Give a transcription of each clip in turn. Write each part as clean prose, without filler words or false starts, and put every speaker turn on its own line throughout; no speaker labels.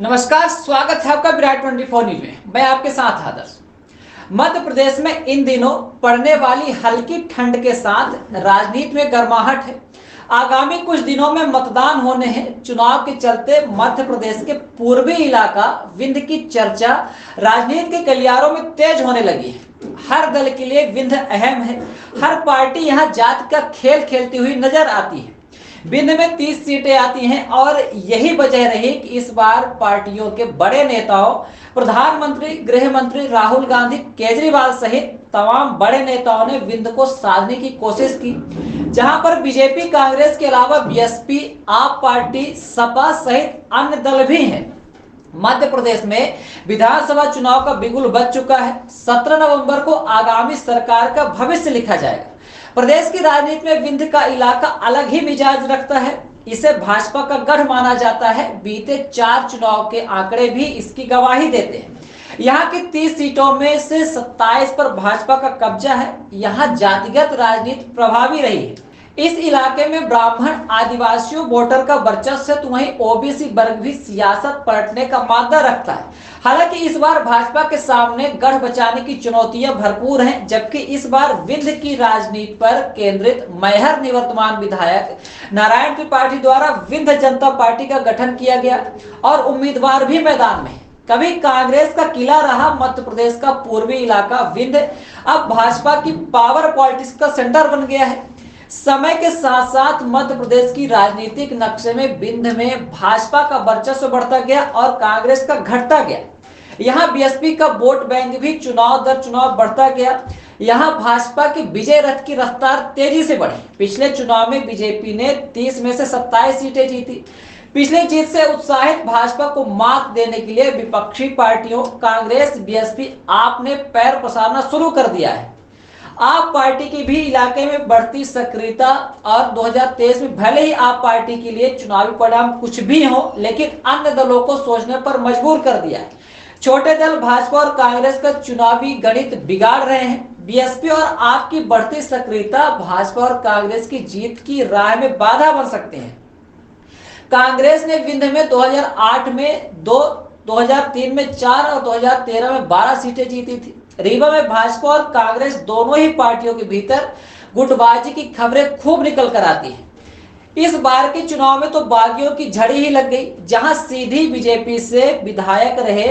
नमस्कार, स्वागत है आपका विराट 24 न्यूज में। मैं आपके साथ आदर्श। मध्य प्रदेश में इन दिनों पड़ने वाली हल्की ठंड के साथ राजनीति में गर्माहट है। आगामी कुछ दिनों में मतदान होने हैं। चुनाव के चलते मध्य प्रदेश के पूर्वी इलाका विंध्य की चर्चा राजनीति के गलियारों में तेज होने लगी है। हर दल के लिए विंध्य अहम है। हर पार्टी यहाँ जाति का खेल खेलती हुई नजर आती है। विंध्य में 30 सीटें आती हैं और यही वजह रही कि इस बार पार्टियों के बड़े नेताओं, प्रधानमंत्री, गृह मंत्री राहुल गांधी, केजरीवाल सहित तमाम बड़े नेताओं ने विंध्य को साधने की कोशिश की। जहां पर बीजेपी, कांग्रेस के अलावा बीएसपी, आप पार्टी, सपा सहित अन्य दल भी हैं। मध्य प्रदेश में विधानसभा चुनाव का बिगुल बज चुका है। 17 नवंबर को आगामी सरकार का भविष्य लिखा जाएगा। प्रदेश की राजनीति में विंध्य का इलाका अलग ही मिजाज रखता है। इसे भाजपा का गढ़ माना जाता है। बीते 4 चुनाव के आंकड़े भी इसकी गवाही देते हैं। यहाँ की 30 सीटों में से 27 पर भाजपा का कब्जा है। यहाँ जातिगत राजनीति प्रभावी रही है। इस इलाके में ब्राह्मण, आदिवासियों वोटर का वर्चस्व है, तो वहीं ओबीसी वर्ग भी सियासत पलटने का मादा रखता है। हालांकि इस बार भाजपा के सामने गढ़ बचाने की चुनौतियां भरपूर हैं, जबकि इस बार विंध्य की राजनीति पर केंद्रित मैहर निवर्तमान विधायक नारायण त्रिपाठी द्वारा विंध्य जनता पार्टी का गठन किया गया और उम्मीदवार भी मैदान में है। कभी कांग्रेस का किला रहा मध्य प्रदेश का पूर्वी इलाका विंध्य अब भाजपा की पावर पॉलिटिक्स का सेंटर बन गया है। समय के साथ साथ मध्य प्रदेश की राजनीतिक नक्शे में विंध्य में भाजपा का वर्चस्व बढ़ता गया और कांग्रेस का घटता गया। यहाँ बीएसपी का वोट बैंक भी चुनाव दर चुनाव बढ़ता गया। यहाँ भाजपा की विजय रथ की रफ्तार तेजी से बढ़ी। पिछले चुनाव में बीजेपी ने 30 में से 27 सीटें जीती। पिछली जीत से उत्साहित भाजपा को मात देने के लिए विपक्षी पार्टियों कांग्रेस, बीएसपी, आप ने पैर पसारना शुरू कर दिया है। आप पार्टी की भी इलाके में बढ़ती सक्रियता और 2023 में भले ही आप पार्टी के लिए चुनावी परिणाम कुछ भी हो, लेकिन अन्य दलों को सोचने पर मजबूर कर दिया है। छोटे दल भाजपा और कांग्रेस का चुनावी गणित बिगाड़ रहे हैं। बीएसपी और आप की बढ़ती सक्रियता भाजपा और कांग्रेस की जीत की राह में बाधा बन सकते हैं। कांग्रेस ने विंध्य में 2008 में 2, 2003 में 4 और 2013 में 12 सीटें जीती थी। रीवा में भाजपा और कांग्रेस दोनों ही पार्टियों के भीतर गुटबाजी की खबरें खूब निकल कर आती हैं। इस बार के चुनाव में तो बागियों की झड़ी ही लग गई। जहां सीधी बीजेपी से विधायक रहे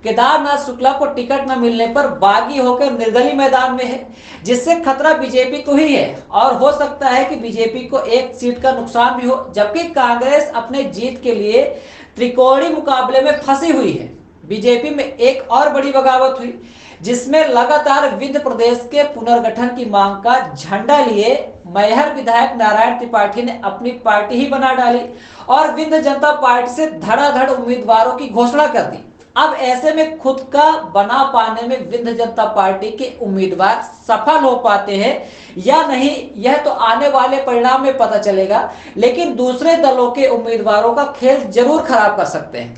केदारनाथ शुक्ला को टिकट न मिलने पर बागी होकर निर्दलीय मैदान में है, जिससे खतरा बीजेपी को ही है और हो सकता है कि बीजेपी को एक सीट का नुकसान भी हो। जबकि कांग्रेस अपने जीत के लिए त्रिकोणीय मुकाबले में फंसी हुई है। बीजेपी में एक और बड़ी बगावत हुई, जिसमें लगातार विंध्य प्रदेश के पुनर्गठन की मांग का झंडा लिए मैहर विधायक नारायण त्रिपाठी ने अपनी पार्टी ही बना डाली और विंध्य जनता पार्टी से धड़ाधड़ उम्मीदवारों की घोषणा कर दी। अब ऐसे में खुद का बना पाने में विंध्य जनता पार्टी के उम्मीदवार सफल हो पाते हैं या नहीं, यह तो आने वाले परिणाम में पता चलेगा। लेकिन दूसरे दलों के उम्मीदवारों का खेल जरूर खराब कर सकते हैं,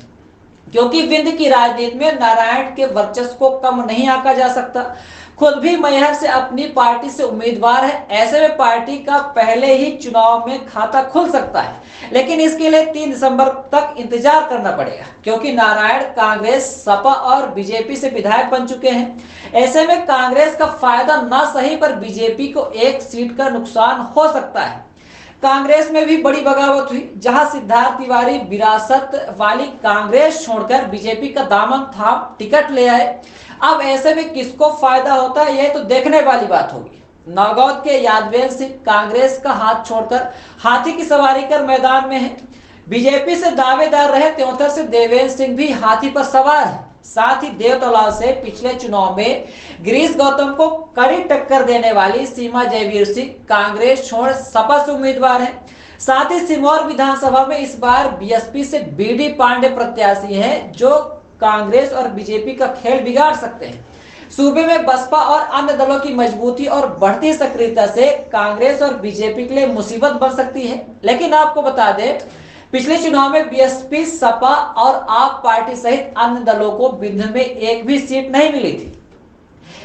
क्योंकि विंध्य की राजनीति में नारायण के वर्चस्व को कम नहीं आंका जा सकता। खुद भी मैहर से अपनी पार्टी से उम्मीदवार है। ऐसे में पार्टी का पहले ही चुनाव में खाता खुल सकता है, लेकिन इसके लिए 3 दिसंबर तक इंतजार करना पड़ेगा, क्योंकि नारायण कांग्रेस, सपा और बीजेपी से विधायक बन चुके हैं। ऐसे में कांग्रेस का फायदा ना सही पर बीजेपी को एक सीट का नुकसान हो सकता है। कांग्रेस में भी बड़ी बगावत हुई, जहां सिद्धार्थ तिवारी विरासत वाली कांग्रेस छोड़कर बीजेपी का दामन थाम टिकट ले आए। अब ऐसे में किसको फायदा होता है, यह तो देखने वाली बात होगी। नौगौद के यादवेल सिंह कांग्रेस का हाथ छोड़कर हाथी की सवारी कर मैदान में है। बीजेपी से दावेदार रहे त्योंतर से देवेंद्र सिंह भी हाथी पर सवार है। साथ ही देवतलाव से पिछले चुनाव में गिरीश गौतम को कड़ी टक्कर देने वाली सीमा जयवीर सिंह कांग्रेस छोड़ सपा से उम्मीदवार है। साथ ही सिमौर विधानसभा में इस बार बीएसपी से बीडी पांडे प्रत्याशी हैं, जो कांग्रेस और बीजेपी का खेल बिगाड़ सकते हैं। सूबे में बसपा और अन्य दलों की मजबूती और बढ़ती सक्रियता से कांग्रेस और बीजेपी के लिए मुसीबत बन सकती है। लेकिन आपको बता दें, पिछले चुनाव में बीएसपी, सपा और आप पार्टी सहित अन्य दलों को विंध्य में एक भी सीट नहीं मिली थी।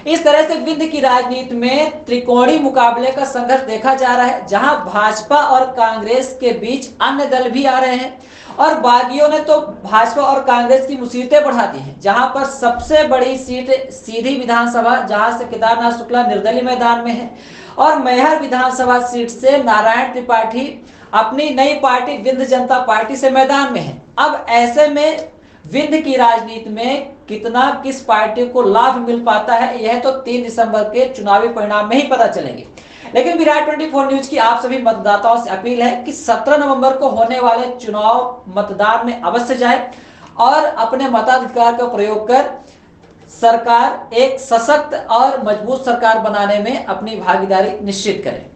इस तरह से विंध्य की राजनीति में त्रिकोणीय मुकाबले का संघर्ष देखा जा रहा है, जहां भाजपा और कांग्रेस के बीच अन्य दल भी आ रहे हैं और बागियों ने तो भाजपा और कांग्रेस की मुसीबतें बढ़ा दी हैं। जहां पर सबसे बड़ी सीट सीधी विधानसभा, जहां से केदारनाथ शुक्ला निर्दलीय मैदान में है, और मैहर विधानसभा सीट से नारायण त्रिपाठी अपनी नई पार्टी विंध्य जनता पार्टी से मैदान में है। अब ऐसे में विंध्य की राजनीति में कितना किस पार्टी को लाभ मिल पाता है, यह तो 3 दिसंबर के चुनावी परिणाम में ही पता चलेंगे। लेकिन विराट 24 न्यूज की आप सभी मतदाताओं से अपील है कि 17 नवंबर को होने वाले चुनाव मतदान में अवश्य जाए और अपने मताधिकार का प्रयोग कर सरकार, एक सशक्त और मजबूत सरकार बनाने में अपनी भागीदारी निश्चित करें।